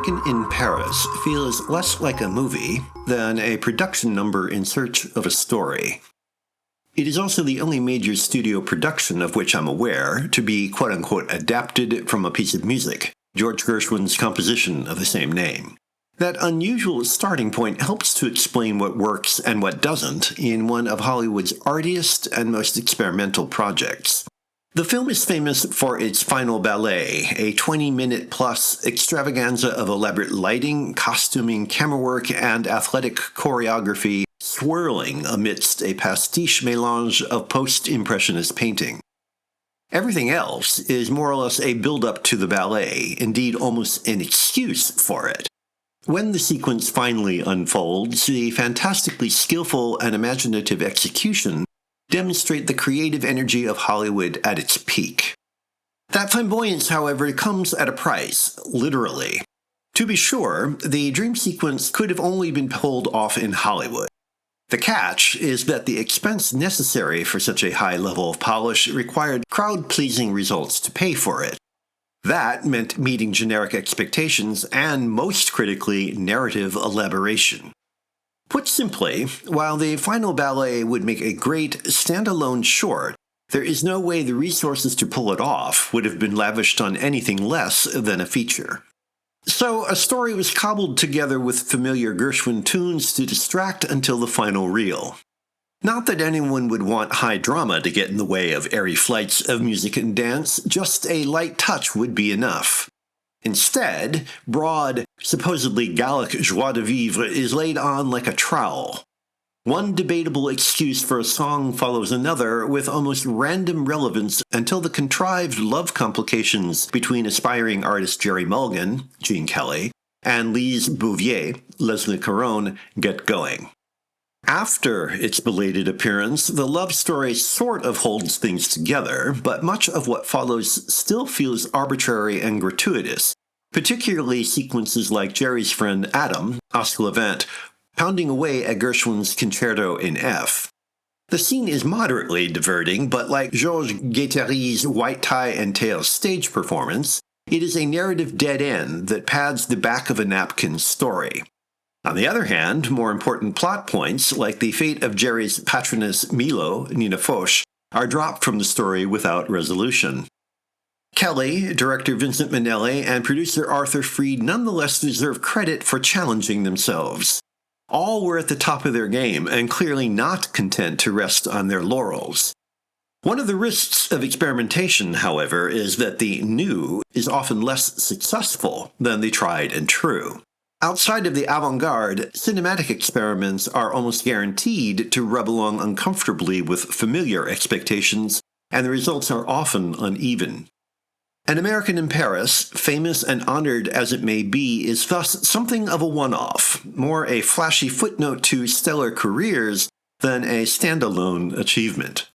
American in Paris feels less like a movie than a production number in search of a story. It is also the only major studio production of which I'm aware to be quote-unquote adapted from a piece of music, George Gershwin's composition of the same name. That unusual starting point helps to explain what works and what doesn't in one of Hollywood's artiest and most experimental projects. The film is famous for its final ballet, a 20-minute-plus extravaganza of elaborate lighting, costuming, camera work, and athletic choreography swirling amidst a pastiche mélange of post-impressionist painting. Everything else is more or less a build-up to the ballet, indeed almost an excuse for it. When the sequence finally unfolds, the fantastically skillful and imaginative execution demonstrate the creative energy of Hollywood at its peak. That flamboyance, however, comes at a price, literally. To be sure, the dream sequence could have only been pulled off in Hollywood. The catch is that the expense necessary for such a high level of polish required crowd-pleasing results to pay for it. That meant meeting generic expectations and, most critically, narrative elaboration. Put simply, while the final ballet would make a great standalone short, there is no way the resources to pull it off would have been lavished on anything less than a feature. So a story was cobbled together with familiar Gershwin tunes to distract until the final reel. Not that anyone would want high drama to get in the way of airy flights of music and dance, just a light touch would be enough. Instead, broad, supposedly Gallic joie de vivre is laid on like a trowel. One debatable excuse for a song follows another with almost random relevance until the contrived love complications between aspiring artist Gerry Mulligan, Gene Kelly, and Lise Bouvier, Leslie Caron, get going. After its belated appearance, the love story sort of holds things together, but much of what follows still feels arbitrary and gratuitous, particularly sequences like Jerry's friend Adam, Oscar Levant, pounding away at Gershwin's Concerto in F. The scene is moderately diverting, but like Georges Guettari's White Tie and Tails stage performance, it is a narrative dead end that pads the back of a napkin story. On the other hand, more important plot points, like the fate of Jerry's patroness Milo, Nina Foch, are dropped from the story without resolution. Kelly, director Vincent Minnelli, and producer Arthur Freed nonetheless deserve credit for challenging themselves. All were at the top of their game and clearly not content to rest on their laurels. One of the risks of experimentation, however, is that the new is often less successful than the tried and true. Outside of the avant-garde, cinematic experiments are almost guaranteed to rub along uncomfortably with familiar expectations, and the results are often uneven. An American in Paris, famous and honored as it may be, is thus something of a one-off, more a flashy footnote to stellar careers than a standalone achievement.